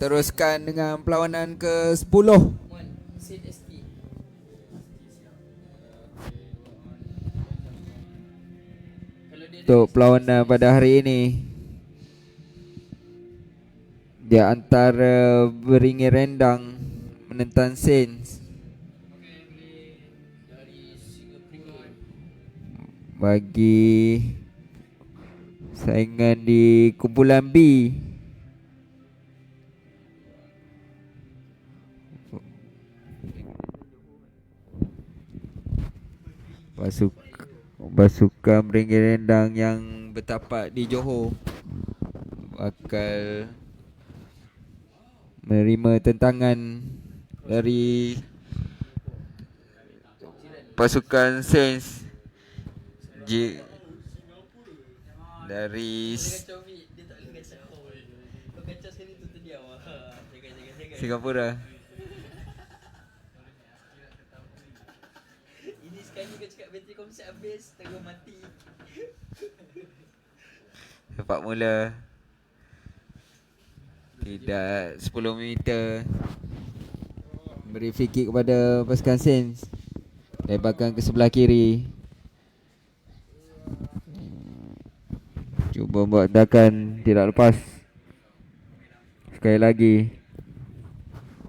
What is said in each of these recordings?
Teruskan dengan perlawanan ke-10. Untuk perlawanan pada hari ini, di antara Beringin Rendang menentang Saints. Bagi saingan di kumpulan B, pasukan Beringin Rendang yang bertapak di Johor bakal menerima tentangan dari pasukan Saints dari Singapura. Ini sekali kau cakap bateri kau mesti habis, terus mati. Sepak mula tidak 10 meter, beri free kick kepada pasukan Saints. Lebarkan ke sebelah kiri. Cuba buat dakan, tidak lepas. Sekali lagi,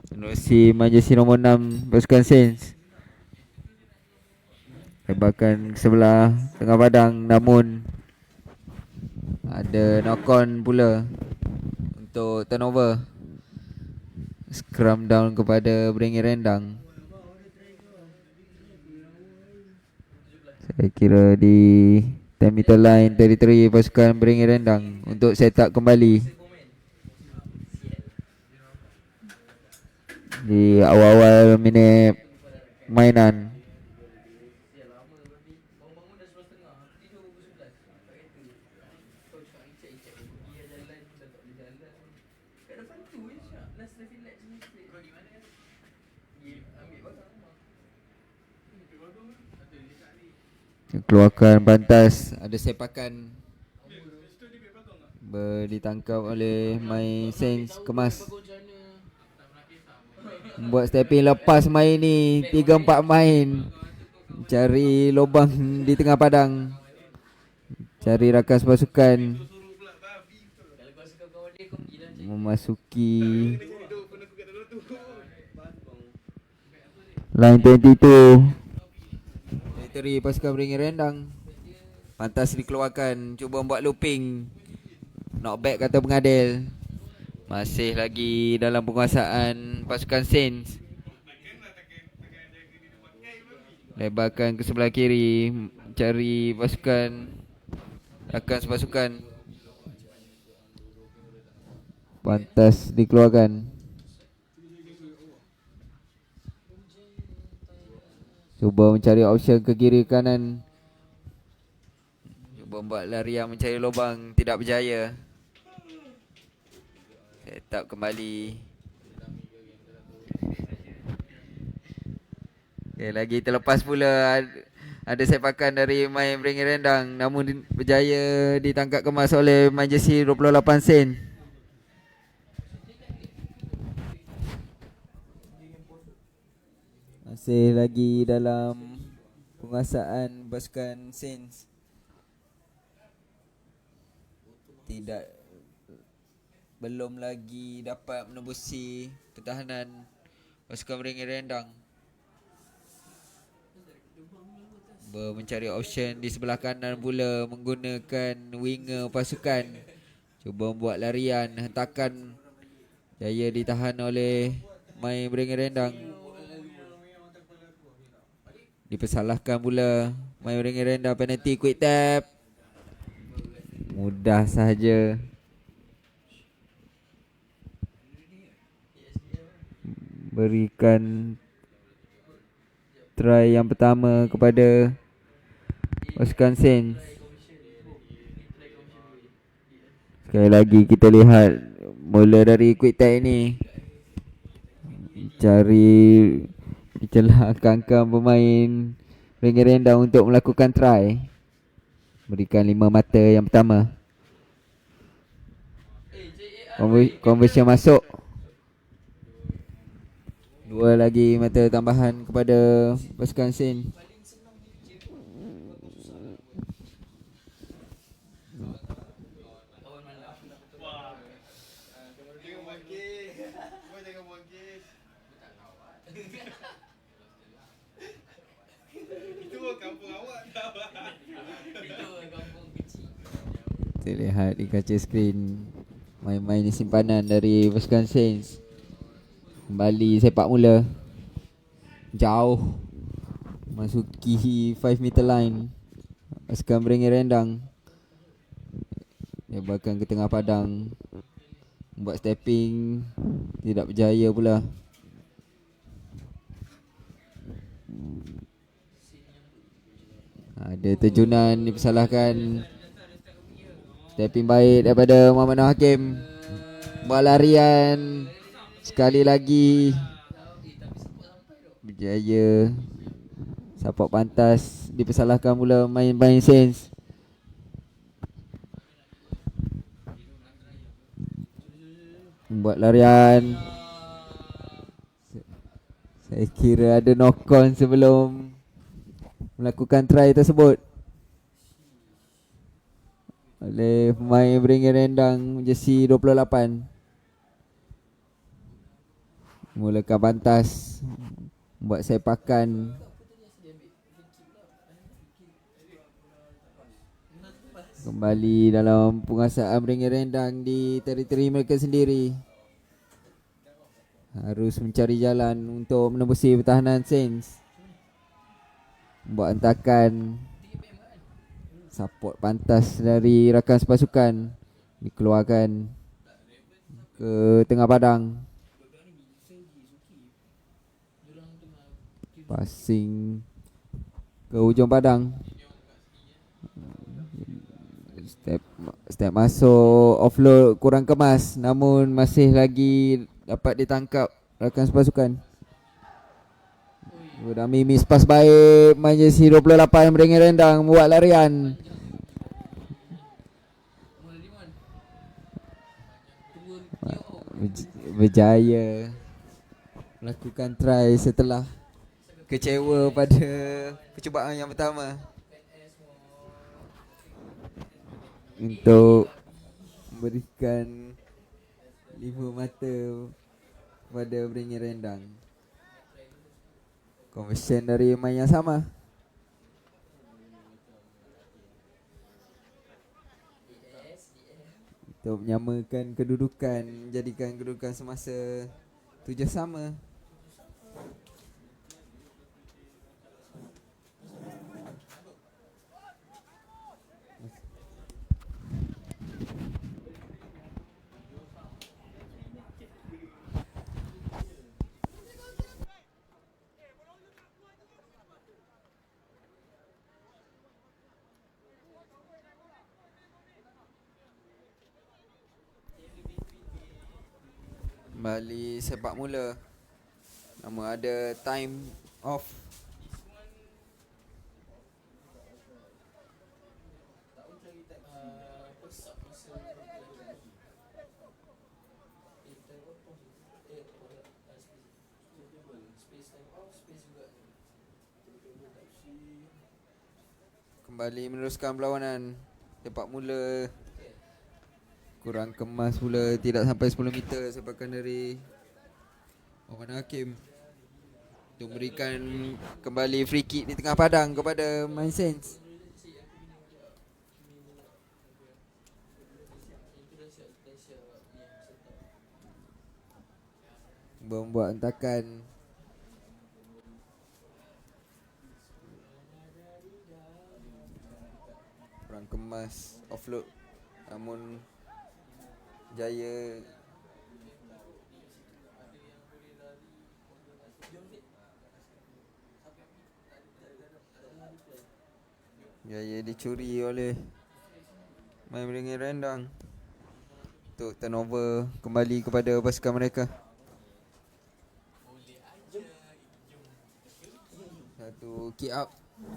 menerusi majesi nombor 6 pasukan Saints. Lebarkan ke sebelah tengah padang, namun ada knock on pula untuk turnover. Scrum down kepada Beringin Rendang. Saya kira di 10 meter line territory pasukan Beringin Rendang untuk set up kembali di awal-awal minit mainan. Keluarkan pantas, ada sepakan ditangkap oleh My Saints, kemas. Buat stepping lepas main ni 3-4 main. Cari lubang di tengah padang, cari rakan pasukan, memasuki line 22 dari pasukan Beringin Rendang. Pantas dikeluarkan, cuba buat looping, knockback kata pengadil. Masih lagi dalam penguasaan pasukan Saints. Lebarkan ke sebelah kiri, cari pasukan, rakan pasukan. Pantas dikeluarkan. Cuba mencari option ke kiri kanan. Cuba buat larian mencari lubang, tidak berjaya. Set up kembali. Okay, lagi terlepas pula. Ada sepakan dari main Beringin Rendang, namun berjaya ditangkap kemas oleh main jersey 28 sen. Masih lagi dalam penguasaan pasukan Saints. Belum lagi dapat menembusi pertahanan pasukan Beringin Rendang. Mencari option di sebelah kanan pula menggunakan winger pasukan. Cuba buat larian, hentakan jaya ditahan oleh main Beringin Rendang. Dipersalahkan pula main Beringin Rendang, penalty quick tap. Mudah sahaja. Berikan try yang pertama kepada pasukan Saints. Sekali lagi kita lihat mula dari quick tag ini, cari celah kangkang pemain Beringin Rendang untuk melakukan try. Berikan 5 mata yang pertama. Conversion masuk. Dua lagi mata tambahan kepada pasukan Saint. Terlihat di kaca skrin main-main simpanan dari pasukan Saints. Kembali sepak mula. Jauh masuki 5 meter line. Pasukan Beringin Rendang lebarkan ke tengah padang, buat stepping tidak berjaya pula. Ada terjunan dipersalahkan. Stepping baik daripada Muhammad Nur Hakim. Buat larian sekali lagi berjaya. Support pantas dipersalahkan pula main Saints. Buat larian. Saya kira ada knock on sebelum melakukan try tersebut oleh pemain Beringin Rendang jersey 28. Mulakan pantas, buat sepakan. Kembali dalam penguasaan Beringin Rendang di teritori mereka sendiri. Harus mencari jalan untuk menembusi pertahanan Saints. Buat hentakan. Support pantas dari rakan sepasukan dikeluarkan ke tengah padang. Passing ke hujung padang. Step masuk, offload kurang kemas, namun masih lagi dapat ditangkap rakan sepasukan. Dami miss pass baik, main jersey 28 Beringin Rendang buat larian. Berjaya melakukan try setelah kecewa pada percubaan yang pertama untuk memberikan 5 mata pada Beringin Rendang. Conversion dari main yang sama. Untuk menyamakan kedudukan, jadikan kedudukan semasa 7 sama. Kembali sepak mula. Namun ada time off. Kembali meneruskan perlawanan. Sepak mula kurang kemas pula, tidak sampai 10 meter sepakan dari Muhammad Hakim untuk memberikan kembali free kick di tengah padang kepada main Saints. Membuat hentakan. Kurang kemas, offload, namun jaya dicuri oleh main Beringin Rendang untuk turnover kembali kepada pasukan mereka. Satu kick up.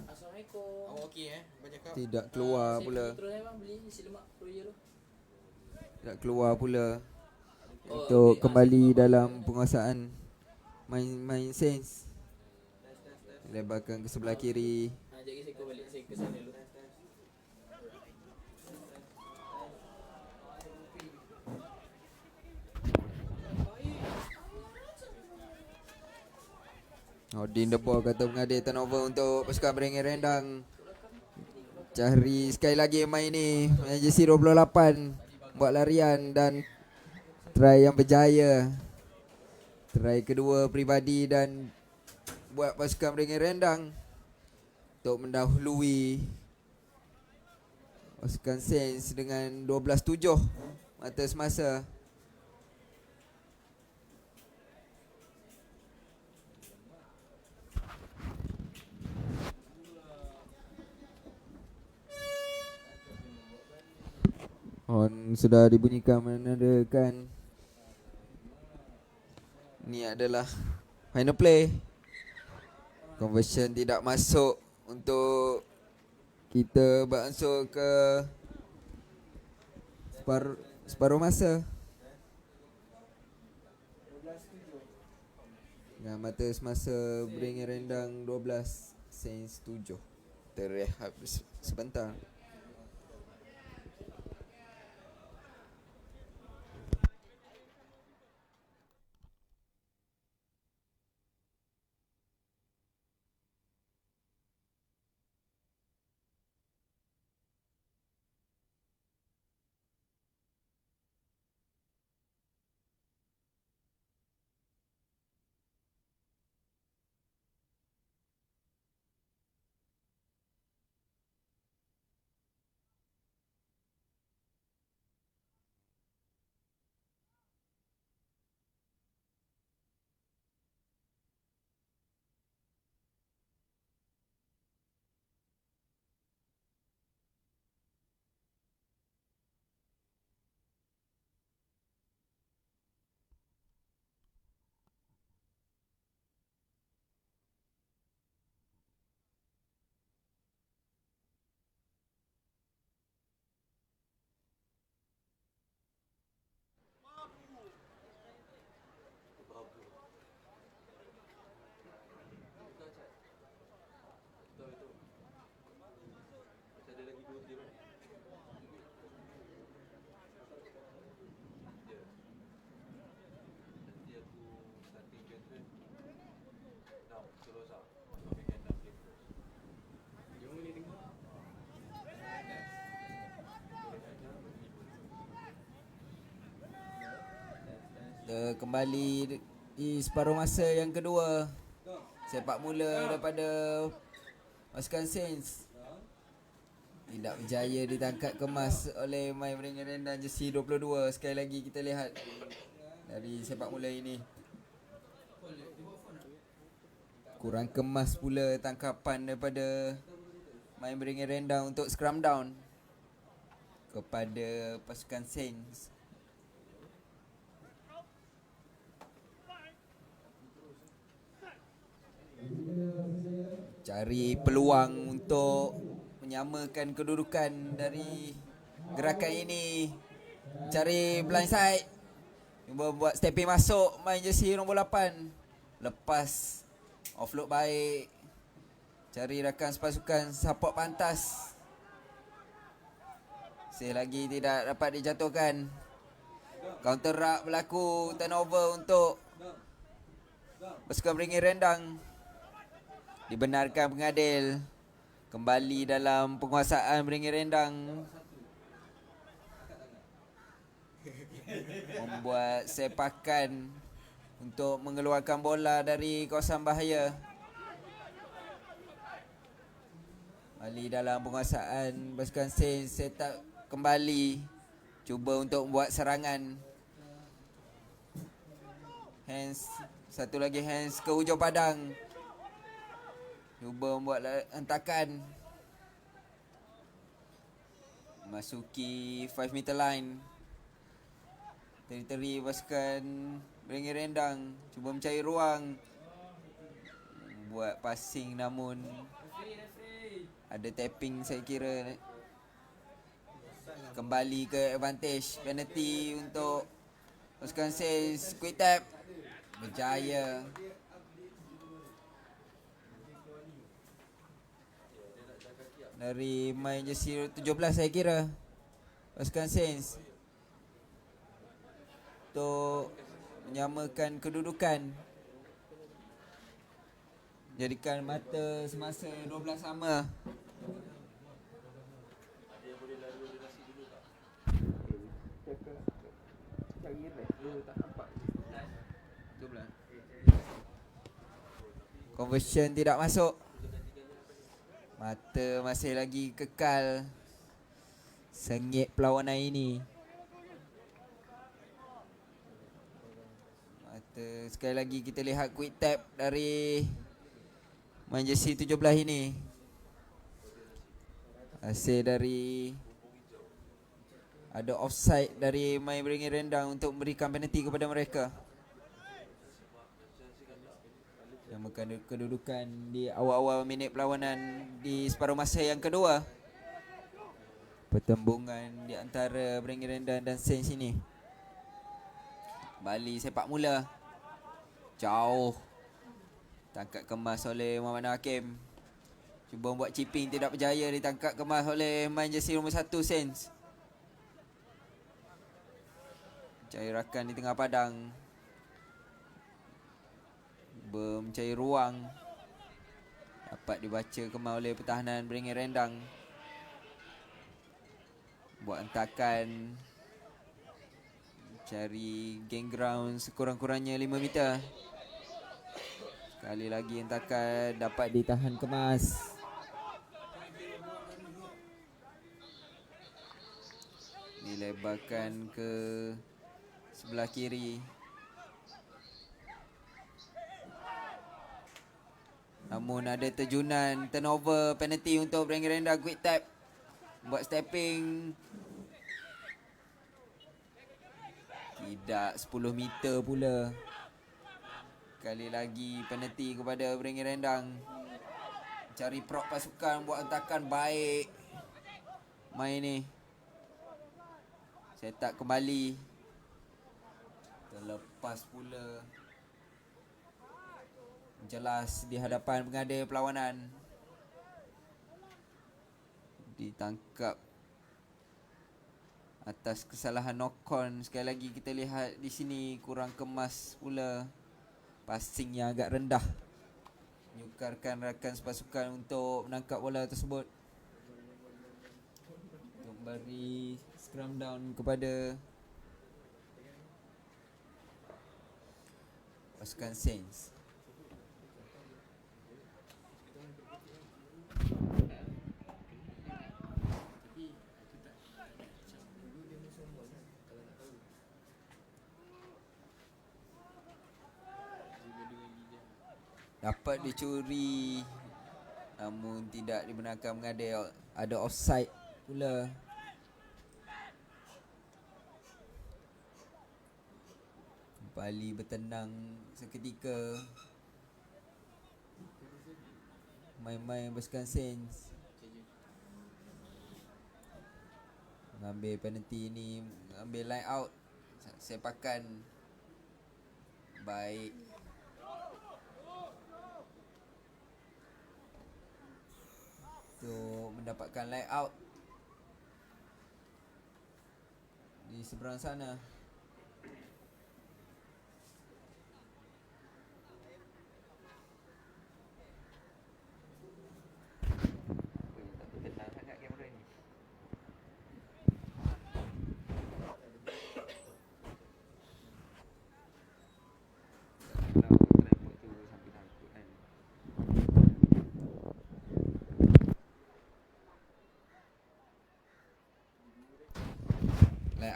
Assalamualaikum. Okey Tidak keluar pula. Saya beli nasi lemak pro je tu. Tidak keluar pula untuk kembali dalam penguasaan main sense. Lebarkan ke sebelah kiri. Jadi saya balik saya ke sana dulu. Odin the ball kata mengadir turnover untuk pasukan Beringin Rendang. Cari sekali lagi main ni, main jersey 28 buat larian dan try yang berjaya. Try kedua peribadi dan buat pasukan Beringin Rendang untuk mendahului pasukan Saints dengan 12-7 mata semasa. Horn sudah dibunyikan menandakan ni adalah final play. Conversion tidak masuk untuk kita beransur ke separuh masa. Dan mata semasa Beringin Rendang 12 Saints 7. Terrehat sebentar. Kembali di separuh masa yang kedua. Sepak mula daripada pasukan Saints tidak berjaya ditangkap kemas oleh Mai Beringin Rendang jersey 22. Sekali lagi kita lihat dari sepak mula ini. Kurang kemas pula tangkapan daripada Mai Beringin Rendang untuk scrum down kepada pasukan Saints. Cari peluang untuk menyamakan kedudukan dari gerakan ini. Cari blindside. Cuba buat stepping masuk main jersey nombor 8. Lepas offload baik. Cari rakan sepasukan support pantas. Sekali lagi tidak dapat dijatuhkan. Counter ruck berlaku, turnover untuk pasukan Beringin Rendang. Dibenarkan pengadil. Kembali dalam penguasaan Beringin Rendang. Membuat sepakan untuk mengeluarkan bola dari kawasan bahaya. Kembali dalam penguasaan pasukan Saints. Set up kembali. Cuba untuk membuat serangan. Hands. Satu lagi hands ke hujung padang. Cuba membuat hentakan. Masuki 5 meter line. Teri-teri pasukan Beringin Rendang. Cuba mencari ruang. Buat passing namun ada tapping saya kira. Kembali ke advantage. Penalty untuk Pasukan Saints quick tap berjaya. Dari main jersey 17 saya kira pasukan Saints untuk menyamakan kedudukan, jadikan mata semasa 12 sama. Conversion tidak masuk. Mata masih lagi kekal. Sengit perlawanan ini. Mata sekali lagi kita lihat quick tap dari main jersey 17 ini. Hasil dari ada offside dari main Beringin Rendang untuk memberikan penalti kepada mereka. Samakan kedudukan di awal-awal minit perlawanan di separuh masa yang kedua. Pertembungan di antara Beringin Rendang dan Saints ini. Bali sepak mula. Jauh. Tangkap kemas oleh Muhammad Hakim. Cuba buat chipping, tidak berjaya, ditangkap kemas oleh main jersey nombor 1 Saints. Cari rakan di tengah padang. Mencari ruang. Dapat dibaca kemas oleh pertahanan Beringin Rendang. Buat hentakan. Cari gain ground sekurang-kurangnya 5 meter. Sekali lagi hentakan dapat ditahan kemas. Dilebarkan ke sebelah kiri. Namun ada terjunan, turnover, penalty untuk Beringin Rendang. Quick tap, buat stepping. Tidak 10 meter pula. Kali lagi penalty kepada Beringin Rendang. Cari prop pasukan, buat hentakan baik. Main ni. Set up kembali. Terlepas pula. Jelas di hadapan pengada perlawanan. Ditangkap atas kesalahan knock-on. Sekali lagi kita lihat di sini kurang kemas pula. Passing yang agak rendah. Menyukarkan rakan sepasukan untuk menangkap bola tersebut. Untuk beri scrum down kepada pasukan Saints. Dapat dicuri, namun tidak dibenarkan mengadil. Ada offside pula. Bali bertenang seketika. Main-main pasukan Saints. Mengambil penalti ini, mengambil line out. Sepakan baik. Untuk mendapatkan line out di seberang sana.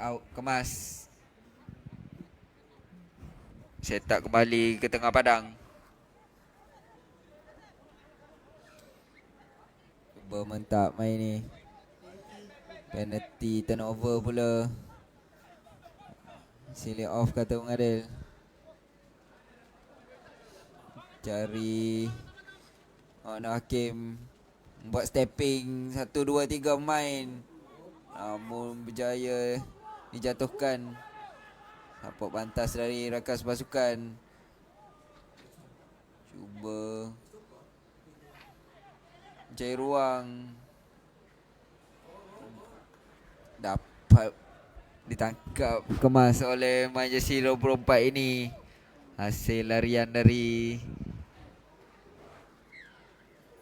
Out kemas. Set up kembali ke tengah padang. Cuba mentap main ni. Penalty turnover pula. Silly off kata pengadil. Cari Hakim buat stepping 1 2 3 main. Namun berjaya dijatuhkan. Support pantas dari rakan sepasukan. Cuba mencari ruang. Dapat ditangkap, kemas oleh main jersey 24 ini. Hasil larian dari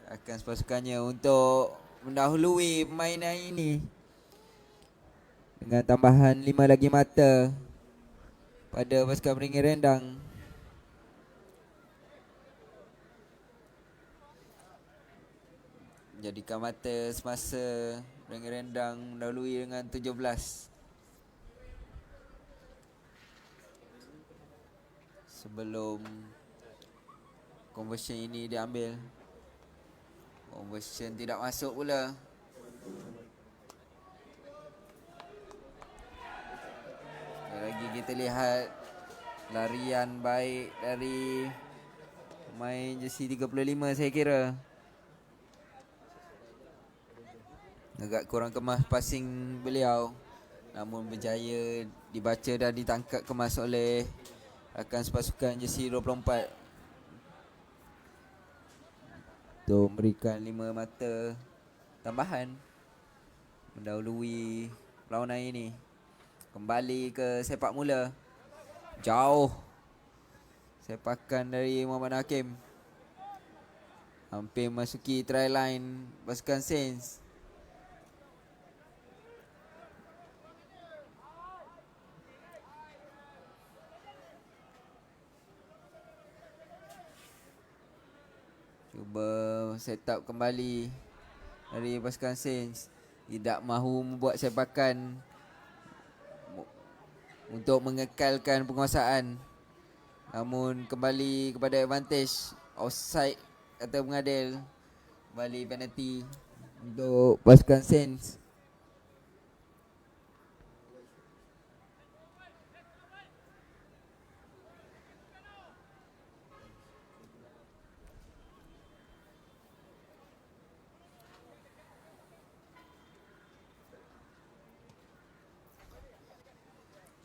rakan sepasukannya untuk mendahului permainan ini. Dengan tambahan 5 lagi mata pada pasukan Beringin Rendang. Jadikan mata semasa Beringin Rendang mendahului dengan 17. Sebelum conversion ini diambil. Conversion tidak masuk pula. Lagi kita lihat larian baik dari pemain jersey 35 saya kira. Agak kurang kemas passing beliau, namun berjaya dibaca dan ditangkap kemas oleh rakan sepasukan jersey 24 untuk memberikan 5 mata tambahan mendahului perlawanan ini. Kembali ke sepak mula. Jauh sepakan dari Muhammad Hakim. Hampir masuki try line pasukan Saints. Cuba set up kembali dari pasukan Saints. Tidak mahu membuat sepakan untuk mengekalkan penguasaan. Namun kembali kepada advantage. Offside kata pengadil. Kembali penalty untuk pasukan Saints.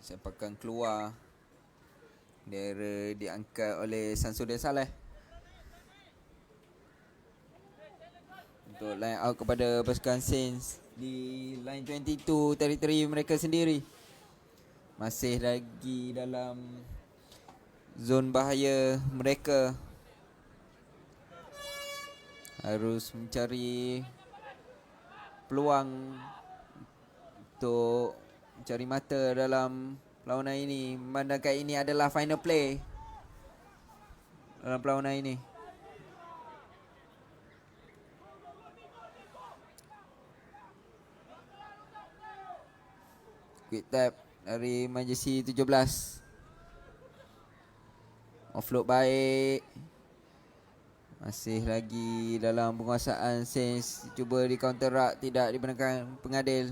Sepakan keluar. Dia diangkat oleh Samsudin Saleh untuk line out kepada pasukan Saints di line 22 teritori mereka sendiri. Masih lagi dalam zon bahaya mereka. Harus mencari peluang untuk mencari mata dalam perlawanan ini. Memandangkan ini adalah final play dalam perlawanan ini. Quick tap dari main jersey 17. Offload baik. Masih lagi dalam penguasaan Saints. Cuba di counter rak, tidak dibenarkan pengadil.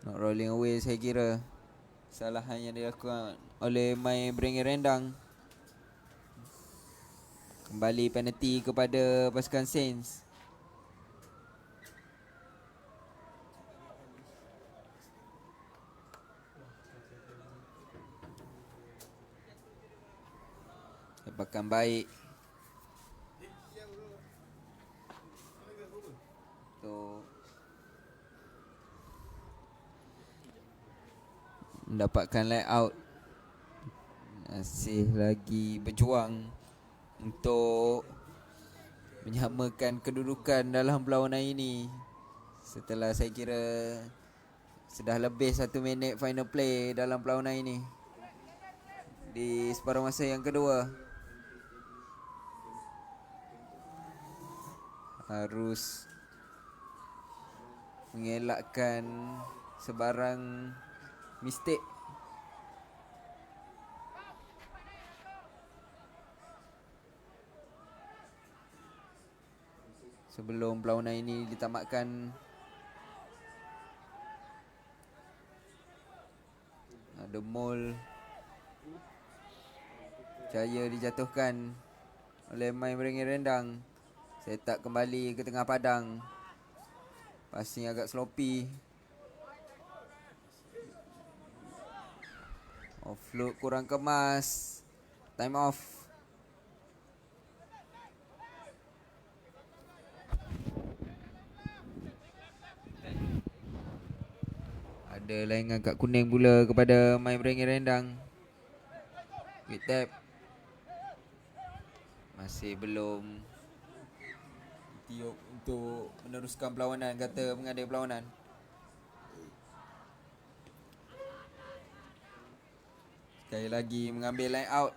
Not rolling away saya kira. Kesalahan yang dilakukan oleh main Beringin Rendang. Kembali penalty kepada pasukan Saints. Sepakan baik. Untuk mendapatkan layout. Masih lagi berjuang untuk menyamakan kedudukan dalam perlawanan ini. Setelah saya kira sudah lebih 1 minit final play dalam perlawanan ini. Di separuh masa yang kedua. Harus mengelakkan sebarang mistake. Sebelum perlawanan ini ditamatkan. Ada Mol jaya dijatuhkan oleh main Beringin Rendang. Set up kembali ke tengah padang. Passing agak sloppy. Offload kurang kemas. Time off. Ada layangan kad kuning pula kepada main Berengin Rendang. Quick tap. Masih belum tiup untuk meneruskan perlawanan, kata pengadil perlawanan. Sekali lagi mengambil line out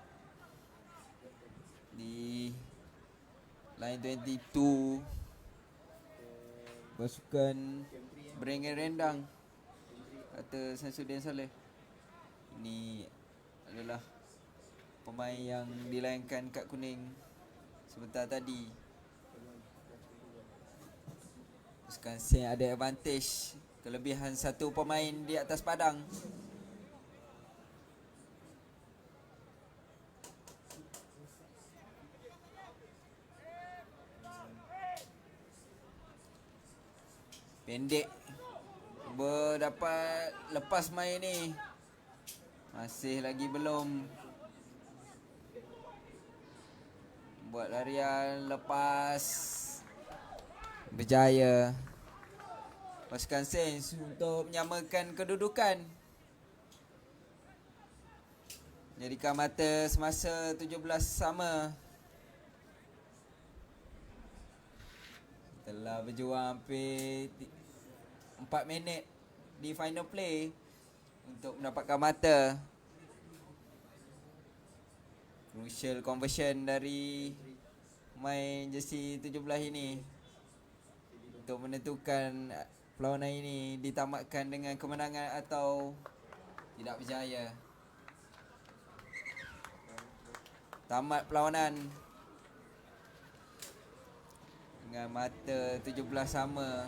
di line 22 pasukan Berengin Rendang, kata Samsudin Saleh. Ini adalah pemain yang dilayangkan kad kuning sebentar tadi. Pasukan Sen ada advantage, kelebihan satu pemain di atas padang. Pendek, cuba dapat lepas main ni. Masih lagi belum. Buat larian lepas, berjaya pasukan Saints untuk menyamakan kedudukan. Jadikan mata semasa 17 sama. Telah berjuang hampir 4 minit di final play untuk mendapatkan mata. Crucial conversion dari main jersey 17 ini untuk menentukan perlawanan ini ditamatkan dengan kemenangan atau tidak berjaya. Tamat perlawanan dengan mata 17 sama.